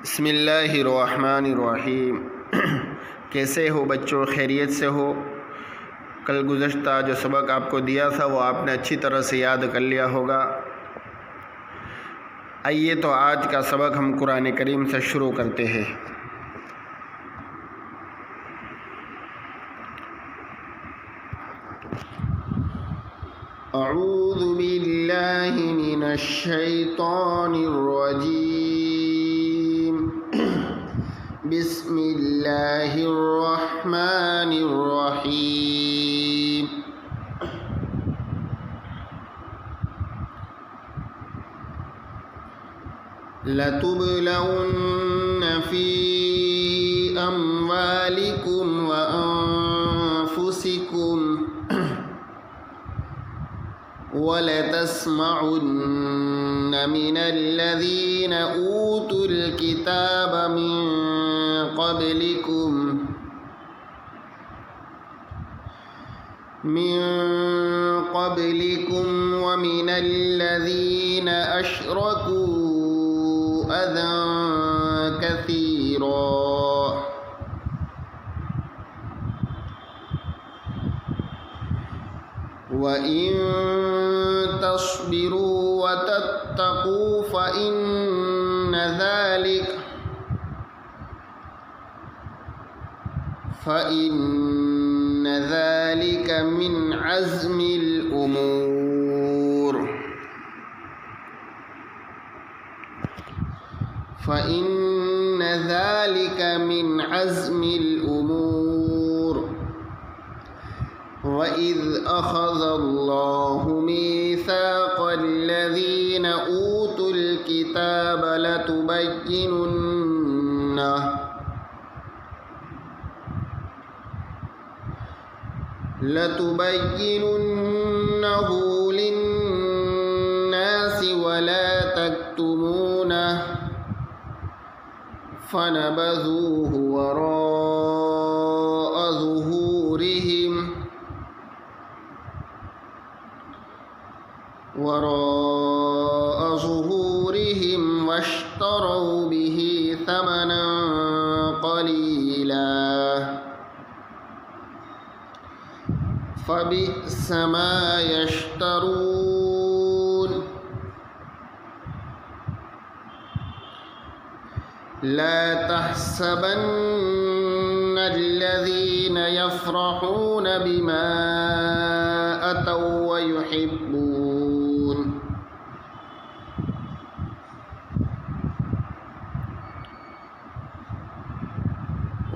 بسم اللہ الرحمن الرحیم۔ کیسے ہو بچوں؟ خیریت سے ہو؟ کل گزشتہ جو سبق آپ کو دیا تھا وہ آپ نے اچھی طرح سے یاد کر لیا ہوگا۔ آئیے تو آج کا سبق ہم قرآن کریم سے شروع کرتے ہیں۔ اعوذ باللہ من الشیطان الرجیم، بسم اللہ الرحمن الرحیم۔ لَتُبْلَوُنَّ فِي أَمْوَالِكُمْ وَأَنفُسِكُمْ وَلَتَسْمَعُنَّ مِنَ الَّذِينَ أُوتُوا الْكِتَابَ مِنْ قَبْلِكُمْ وَمِنَ الَّذِينَ أَشْرَكُوا أَذًى كَثِيرًا وَإِن تَصْبِرُوا وَتَتَّقُوا فَإِنَّ ذَلِكَ مِنْ عَزْمِ الْأُمُورِ۔ فَإِنَّ ذَلِكَ مِنْ عَزْمِ الْأُمُورِ۔ وَإِذْ أَخَذَ اللَّهُ مِيثَاقَ الَّذِينَ أُوتُوا الْكِتَابَ لَتُبَيِّنُنَّهُ لِلنَّاسِ وَلَا تَكْتُمُونَهُ فَنَبَذُوهُ وَرَاءَ ظُهُورِهِمْ وَاشْتَرَوْا بِهِ ثَمَنًا قَلِيلًا فَبِئْسَ مَا يَشْتَرُونَ۔ لَا تَحْسَبَنَّ الَّذِينَ يَفْرَحُونَ بِمَا أَتَوا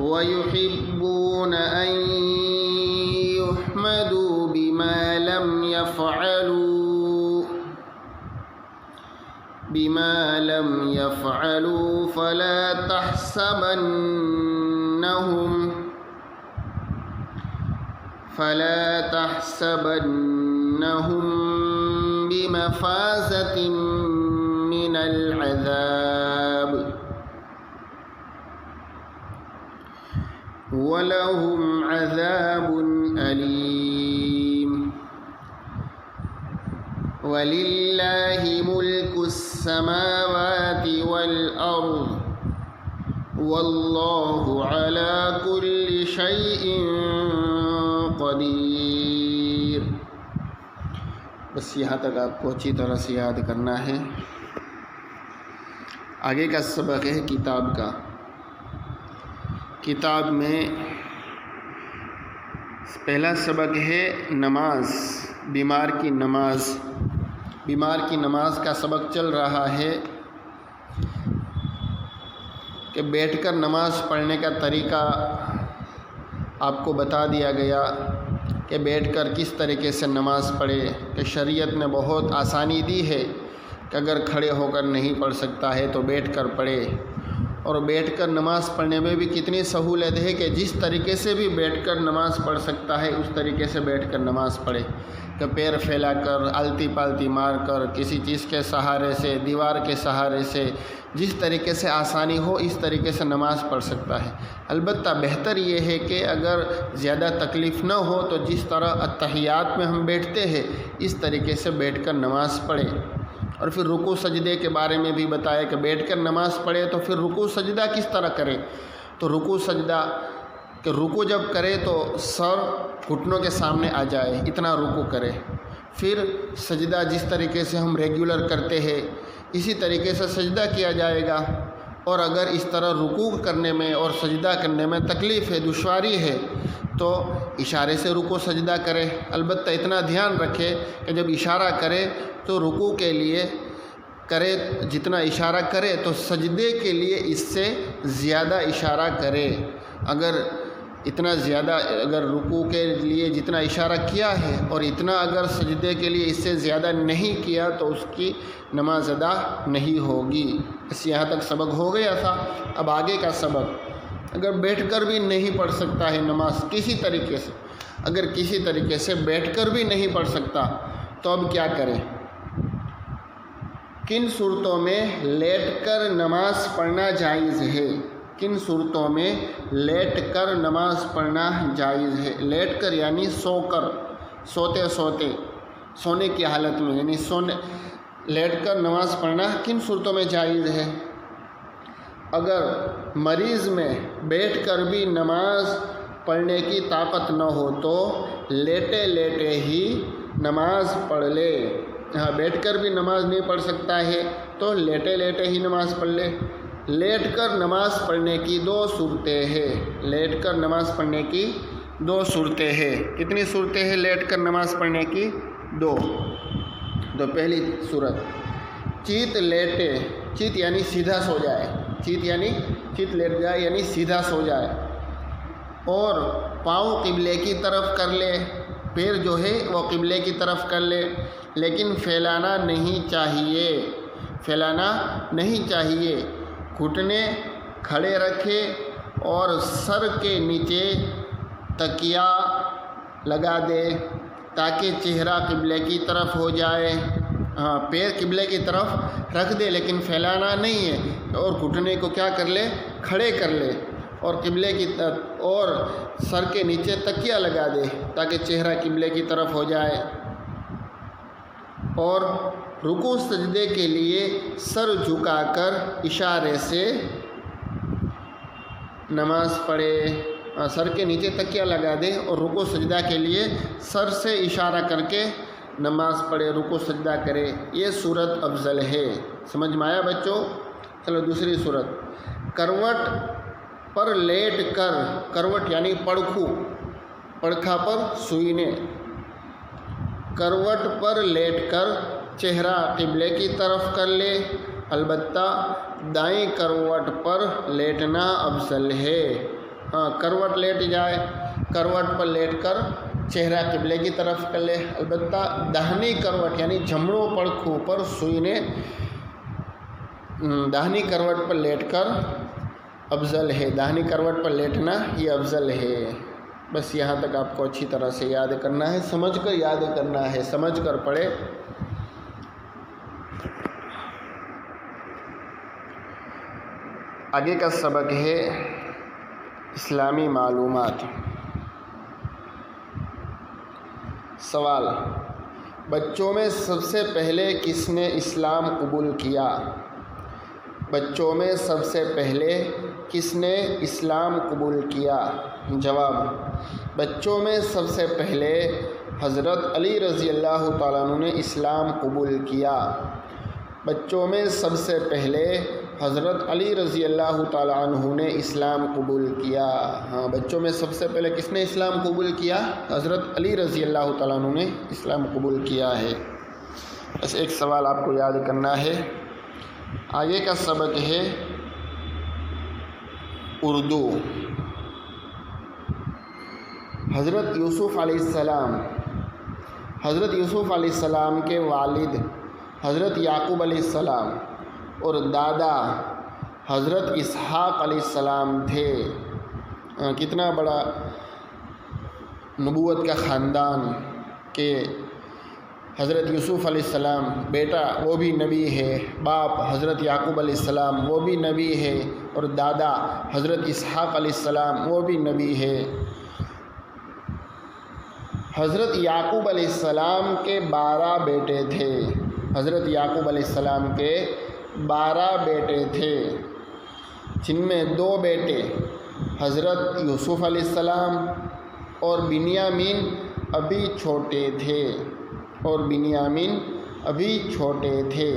وَيُحِبُّونَ أَن يُحْمَدُوا بِمَا لَمْ يَفْعَلُوا فَلَا تَحْسَبَنَّهُم بِمَفَازَةٍ مِّنَ الْعَذَابِ وَلَهُمْ عَذَابٌ أَلِيمٌ۔ وَلِلَّهِ مُلْكُ السَّمَاوَاتِ وَالْأَرْضِ وَاللَّهُ عَلَى كُلِّ شَيْءٍ قدیر۔ بس یہاں تک آپ کو اچھی طرح سے یاد کرنا ہے۔ آگے کا سبق ہے کتاب کا۔ کتاب میں پہلا سبق ہے نماز، بیمار کی نماز۔ بیمار کی نماز کا سبق چل رہا ہے کہ بیٹھ کر نماز پڑھنے کا طریقہ آپ کو بتا دیا گیا کہ بیٹھ کر کس طریقے سے نماز پڑھے، کہ شریعت نے بہت آسانی دی ہے کہ اگر کھڑے ہو کر نہیں پڑھ سکتا ہے تو بیٹھ کر پڑھے، اور بیٹھ کر نماز پڑھنے میں بھی کتنی سہولت ہے کہ جس طریقے سے بھی بیٹھ کر نماز پڑھ سکتا ہے اس طریقے سے بیٹھ کر نماز پڑھے، کہ پیر پھیلا کر، الٹی پالٹی مار کر، کسی چیز کے سہارے سے، دیوار کے سہارے سے، جس طریقے سے آسانی ہو اس طریقے سے نماز پڑھ سکتا ہے۔ البتہ بہتر یہ ہے کہ اگر زیادہ تکلیف نہ ہو تو جس طرح اتحیات میں ہم بیٹھتے ہیں اس طریقے سے بیٹھ کر نماز پڑھے۔ اور پھر رکوع سجدے کے بارے میں بھی بتایا کہ بیٹھ کر نماز پڑھے تو پھر رکوع سجدہ کس طرح کرے. تو رکوع سجدہ کہ رکوع جب کرے تو سر گھٹنوں کے سامنے آ جائے، اتنا رکوع کرے. پھر سجدہ جس طریقے سے ہم ریگولر کرتے ہیں اسی طریقے سے سجدہ کیا جائے گا. اور اگر اس طرح رکوع کرنے میں اور سجدہ کرنے میں تکلیف ہے، دشواری ہے، تو اشارے سے رکوع سجدہ کرے. البتہ اتنا دھیان رکھے کہ جب اشارہ کرے تو رکوع کے لیے کرے جتنا اشارہ کرے تو سجدے کے لیے اس سے زیادہ اشارہ کرے. اگر اتنا زیادہ اگر رکوع کے لیے جتنا اشارہ کیا ہے اور اتنا اگر سجدے کے لیے اس سے زیادہ نہیں کیا تو اس کی نماز ادا نہیں ہوگی. بس یہاں تک سبق ہو گیا تھا. اب آگے کا سبق، اگر بیٹھ کر بھی نہیں پڑھ سکتا ہے نماز کسی طریقے سے، اگر کسی طریقے سے بیٹھ کر بھی نہیں پڑھ سکتا تو اب کیا کریں؟ کن صورتوں میں لیٹ کر نماز پڑھنا جائز ہے؟ کن صورتوں میں لیٹ کر نماز پڑھنا جائز ہے؟ لیٹ کر یعنی سو کر، سونے کی حالت میں، یعنی لیٹ کر نماز پڑھنا کن صورتوں میں جائز ہے؟ اگر مریض میں بیٹھ کر بھی نماز پڑھنے کی طاقت نہ ہو تو لیٹے لیٹے ہی نماز پڑھ لے. ہاں، بیٹھ کر بھی نماز نہیں پڑھ سکتا ہے تو لیٹے لیٹے ہی نماز پڑھ لے. لیٹ کر نماز پڑھنے کی دو صورتیں ہیں. لیٹ کر نماز پڑھنے کی دو صورتیں ہیں. کتنی صورتیں ہیں لیٹ کر نماز پڑھنے کی؟ دو. تو پہلی صورت، چیت لیٹے، چیت یعنی سیدھا سو جائے، چیت لیٹ جائے یعنی سیدھا سو جائے، اور پاؤں قبلے کی طرف کر لے، پیر جو ہے وہ قبلے کی طرف کر لے، لیکن پھیلانا نہیں چاہیے. گھٹنے کھڑے رکھے اور سر کے نیچے تکیہ لگا دے تاکہ چہرہ قبلے کی طرف ہو جائے. ہاں، پیر قبلے کی طرف رکھ دے لیکن پھیلانا نہیں ہے، اور گھٹنے کو کیا کر لے؟ کھڑے کر لے، اور قبلے کی اور سر کے نیچے تکیہ لگا دے تاکہ چہرہ قبلے کی طرف ہو جائے. اور رکوع سجدے کے لیے سر جھکا کر اشارے سے نماز پڑھے. سر کے نیچے تکیہ لگا دے اور رکوع سجدہ کے لیے سر سے اشارہ کر کے نماز پڑھے، رکوع سجدہ کرے. یہ صورت افضل ہے. سمجھ میں آیا بچوں؟ چلو دوسری صورت، کروٹ پر لیٹ کر، کروٹ یعنی پڑکھا پر سوئینے، کروٹ پر لیٹ کر چہرہ قبلے کی طرف کر لے. البتہ دائیں کروٹ پر لیٹنا افضل ہے. ہاں، کروٹ لیٹ جائے، کروٹ پر لیٹ کر چہرہ قبلے کی طرف کر لے. البتہ داہنی کروٹ یعنی جھمڑوں پڑکھوں پر سوئینے، داہنی کروٹ پر لیٹ کر افضل ہے. داہنی کروٹ پر لیٹنا یہ افضل ہے. بس یہاں تک آپ کو اچھی طرح سے یاد کرنا ہے، سمجھ کر یاد کرنا ہے، سمجھ کر پڑھے. آگے کا سبق ہے اسلامی معلومات. سوال، بچوں میں سب سے پہلے کس نے اسلام قبول کیا؟ بچوں میں سب سے پہلے کس نے اسلام قبول کیا؟ جواب، بچوں میں سب سے پہلے حضرت علی رضی اللہ تعالیٰ عنہ نے اسلام قبول کیا. بچوں میں سب سے پہلے حضرت علی رضی اللہ تعالیٰ عنہ نے اسلام قبول کیا. ہاں، بچوں میں سب سے پہلے کس نے اسلام قبول کیا؟ حضرت علی رضی اللہ تعالیٰ عنہ نے اسلام قبول کیا ہے. بس ایک سوال آپ کو یاد کرنا ہے. آگے کا سبق ہے اردو. حضرت یوسف علیہ السلام کے والد حضرت یعقوب علیہ السلام اور دادا حضرت اسحاق علیہ السلام تھے. کتنا بڑا نبوت کا خاندان کہ حضرت یوسف علیہ السلام بیٹا وہ بھی نبی ہے، باپ حضرت یعقوب علیہ السلام وہ بھی نبی ہے، اور دادا حضرت اسحاق علیہ السلام وہ بھی نبی ہے. حضرت یعقوب علیہ السلام کے 12 بیٹے تھے. حضرت یعقوب علیہ السلام کے 12 بیٹے تھے، جن میں 2 بیٹے حضرت یوسف علیہ السلام اور بنیامین ابھی چھوٹے تھے۔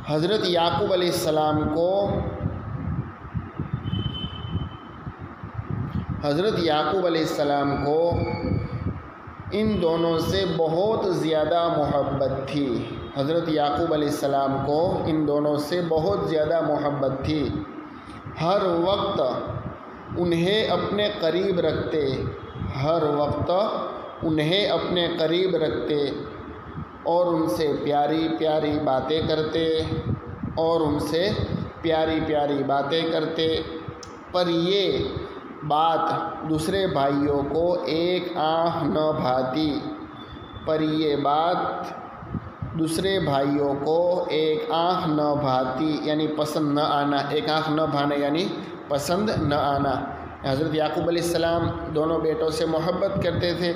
حضرت یعقوب علیہ السلام کو ان دونوں سے بہت زیادہ محبت تھی۔ ہر وقت انہیں اپنے قریب رکھتے اور ان سے پیاری پیاری باتیں کرتے پر یہ بات دوسرے بھائیوں کو ایک آنکھ نہ بھاتی یعنی پسند نہ آنا۔ ایک آنکھ نہ بھانا یعنی پسند نہ آنا۔ حضرت یعقوب علیہ السلام دونوں بیٹوں سے محبت کرتے تھے،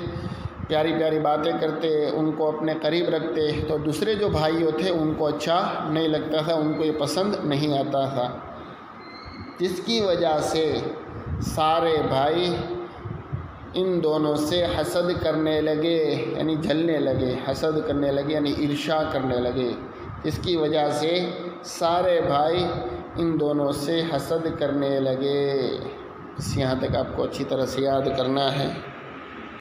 پیاری پیاری باتیں کرتے، ان کو اپنے قریب رکھتے، تو دوسرے جو بھائیوں تھے ان کو اچھا نہیں لگتا تھا، ان کو یہ پسند نہیں آتا تھا، جس کی وجہ سے سارے بھائی ان دونوں سے حسد کرنے لگے، یعنی جلنے لگے، یعنی عرشا کرنے لگے، جس کی وجہ سے سارے بھائی ان دونوں سے حسد کرنے لگے۔ بس یہاں تک آپ کو اچھی طرح سے یاد کرنا ہے۔